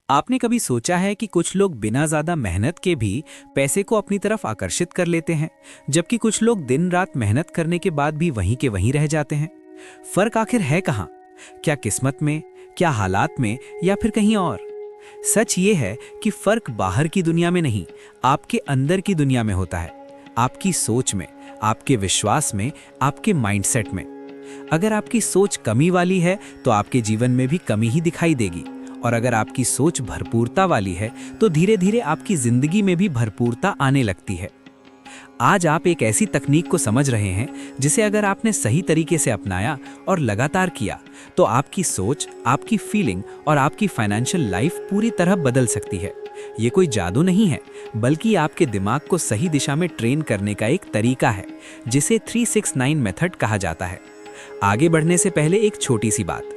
आपने कभी सोचा है कि कुछ लोग बिना ज्यादा मेहनत के भी पैसे को अपनी तरफ आकर्षित कर लेते हैं, जबकि कुछ लोग दिन रात मेहनत करने के बाद भी वहीं के वहीं रह जाते हैं। फर्क आखिर है कहाँ? क्या किस्मत में, क्या हालात में, या फिर कहीं और? सच ये है कि फर्क बाहर की दुनिया में नहीं, आपके अंदर की दुनिया में होता है। आपकी सोच में, आपके विश्वास में, आपके माइंडसेट में। अगर आपकी सोच कमी वाली है तो आपके जीवन में भी कमी ही दिखाई देगी, और अगर आपकी सोच भरपूरता वाली है तो धीरे धीरे आपकी जिंदगी में भी भरपूरता आने लगती है। आज आप एक ऐसी तकनीक को समझ रहे हैं जिसे अगर आपने सही तरीके से अपनाया और लगातार किया तो आपकी सोच, आपकी फीलिंग और आपकी फाइनेंशियल लाइफ पूरी तरह बदल सकती है। ये कोई जादू नहीं है, बल्कि आपके दिमाग को सही दिशा में ट्रेन करने का एक तरीका है, जिसे 369 मेथड कहा जाता है। आगे बढ़ने से पहले एक छोटी सी बात,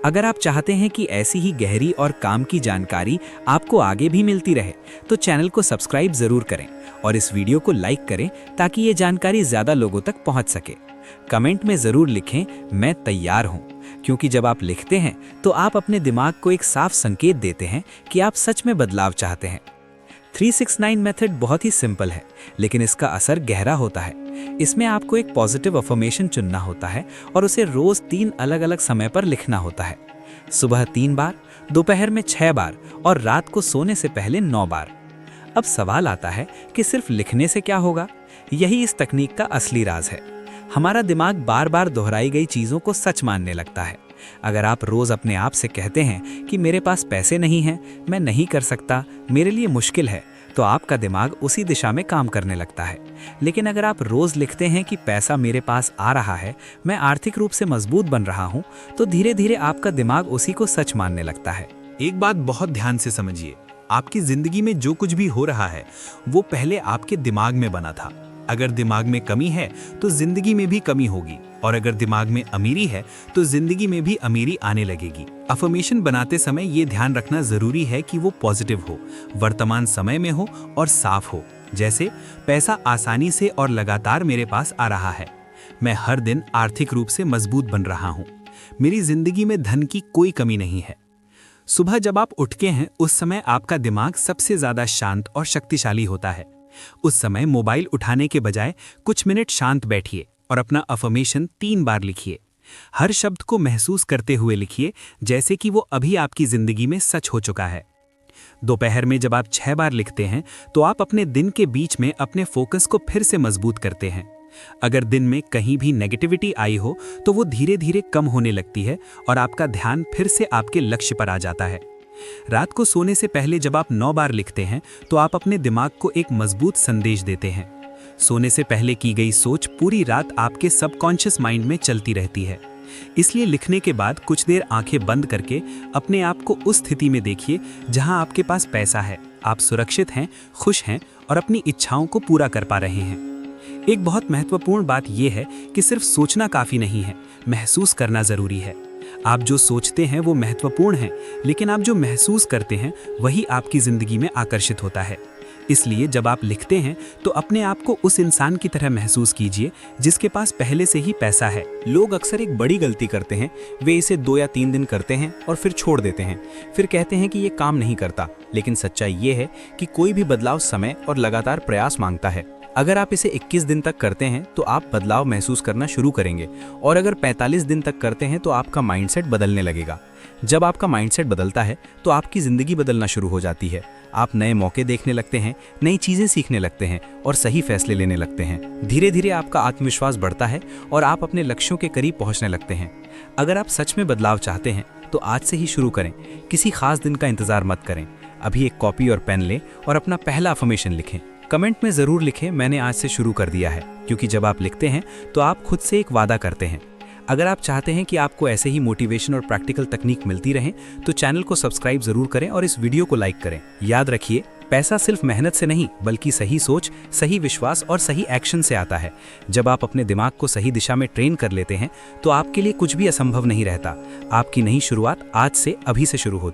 अगर आप चाहते हैं कि ऐसी ही गहरी और काम की जानकारी आपको आगे भी मिलती रहे तो चैनल को सब्सक्राइब जरूर करें और इस वीडियो को लाइक करें ताकि ये जानकारी ज्यादा लोगों तक पहुंच सके। कमेंट में जरूर लिखें, मैं तैयार हूं, क्योंकि जब आप लिखते हैं तो आप अपने दिमाग को एक साफ संकेत देते हैं कि आप सच में बदलाव चाहते हैं। 369 मेथड बहुत ही सिंपल है, लेकिन इसका असर गहरा होता है। इसमें आपको एक पॉजिटिव अफर्मेशन चुनना होता है और उसे रोज 3 अलग अलग समय पर लिखना होता है। सुबह 3 बार, दोपहर में 6 बार और रात को सोने से पहले 9 बार। अब सवाल आता है कि सिर्फ लिखने से क्या होगा? यही इस तकनीक का असली राज है। हमारा दिमाग बार बार दोहराई गई चीजों को सच मानने लगता है। अगर आप रोज अपने आप से कहते हैं कि मेरे पास पैसे नहीं हैं, मैं नहीं कर सकता, मेरे लिए मुश्किल है, तो आपका दिमाग उसी दिशा में काम करने लगता है। लेकिन अगर आप रोज लिखते हैं कि पैसा मेरे पास आ रहा है, मैं आर्थिक रूप से मजबूत बन रहा हूं, तो धीरे धीरे आपका दिमाग उसी को सच मानने लगता है। एक बात बहुत ध्यान से समझिए, आपकी जिंदगी में जो कुछ भी हो रहा है वो पहले आपके दिमाग में बना था। अगर दिमाग में कमी है तो जिंदगी में भी कमी होगी, और अगर दिमाग में अमीरी है तो जिंदगी में भी अमीरी आने लगेगी। अफर्मेशन बनाते समय ये ध्यान रखना जरूरी है कि वो पॉजिटिव हो, वर्तमान समय में हो और साफ हो। जैसे, पैसा आसानी से और लगातार मेरे पास आ रहा है, मैं हर दिन आर्थिक रूप से मजबूत बन रहा हूँ, मेरी जिंदगी में धन की कोई कमी नहीं है। सुबह जब आप उठते हैं उस समय आपका दिमाग सबसे ज्यादा शांत और शक्तिशाली होता है। उस समय मोबाइल उठाने के बजाय कुछ मिनट शांत बैठिए और अपना अफर्मेशन 3 बार लिखिए। हर शब्द को महसूस करते हुए लिखिए, जैसे कि वो अभी आपकी जिंदगी में सच हो चुका है। दोपहर में जब आप 6 बार लिखते हैं तो आप अपने दिन के बीच में अपने फोकस को फिर से मजबूत करते हैं। अगर दिन में कहीं भी नेगेटिविटी आई हो तो वो धीरे धीरे कम होने लगती है और आपका ध्यान फिर से आपके लक्ष्य पर आ जाता है। रात को सोने से पहले जब आप 9 बार लिखते हैं तो आप अपने दिमाग को एक मजबूत संदेश देते हैं। सोने से पहले की गई सोच पूरी रात आपके सबकॉन्शियस माइंड में चलती रहती है। इसलिए लिखने के बाद कुछ देर आंखें बंद करके अपने आप को उस स्थिति में देखिए जहां आपके पास पैसा है, आप सुरक्षित हैं, खुश हैं और अपनी इच्छाओं को पूरा कर पा रहे हैं। एक बहुत महत्वपूर्ण बात यह है कि सिर्फ सोचना काफी नहीं है, महसूस करना जरूरी है। आप जो सोचते हैं वो महत्वपूर्ण है, लेकिन आप जो महसूस करते हैं वही आपकी जिंदगी में आकर्षित होता है। इसलिए जब आप लिखते हैं तो अपने आप को उस इंसान की तरह महसूस कीजिए जिसके पास पहले से ही पैसा है। लोग अक्सर एक बड़ी गलती करते हैं, वे इसे 2 या 3 दिन करते हैं और फिर छोड़ देते हैं, फिर कहते हैं कि ये काम नहीं करता। लेकिन सच्चाई ये है कि कोई भी बदलाव समय और लगातार प्रयास मांगता है। अगर आप इसे 21 दिन तक करते हैं तो आप बदलाव महसूस करना शुरू करेंगे, और अगर 45 दिन तक करते हैं तो आपका माइंडसेट बदलने लगेगा। जब आपका माइंडसेट बदलता है तो आपकी ज़िंदगी बदलना शुरू हो जाती है। आप नए मौके देखने लगते हैं, नई चीज़ें सीखने लगते हैं और सही फैसले लेने लगते हैं। धीरे धीरे आपका आत्मविश्वास बढ़ता है और आप अपने लक्ष्यों के करीब पहुंचने लगते हैं। अगर आप सच में बदलाव चाहते हैं तो आज से ही शुरू करें, किसी खास दिन का इंतज़ार मत करें। अभी एक कॉपी और पेन लें और अपना पहला अफर्मेशन लिखें। कमेंट में ज़रूर लिखें, मैंने आज से शुरू कर दिया है, क्योंकि जब आप लिखते हैं तो आप खुद से एक वादा करते हैं। अगर आप चाहते हैं कि आपको ऐसे ही मोटिवेशन और प्रैक्टिकल तकनीक मिलती रहें तो चैनल को सब्सक्राइब जरूर करें और इस वीडियो को लाइक करें। याद रखिए, पैसा सिर्फ मेहनत से नहीं बल्कि सही सोच, सही विश्वास और सही एक्शन से आता है। जब आप अपने दिमाग को सही दिशा में ट्रेन कर लेते हैं तो आपके लिए कुछ भी असंभव नहीं रहता। आपकी नई शुरुआत आज से, अभी से शुरू होती है।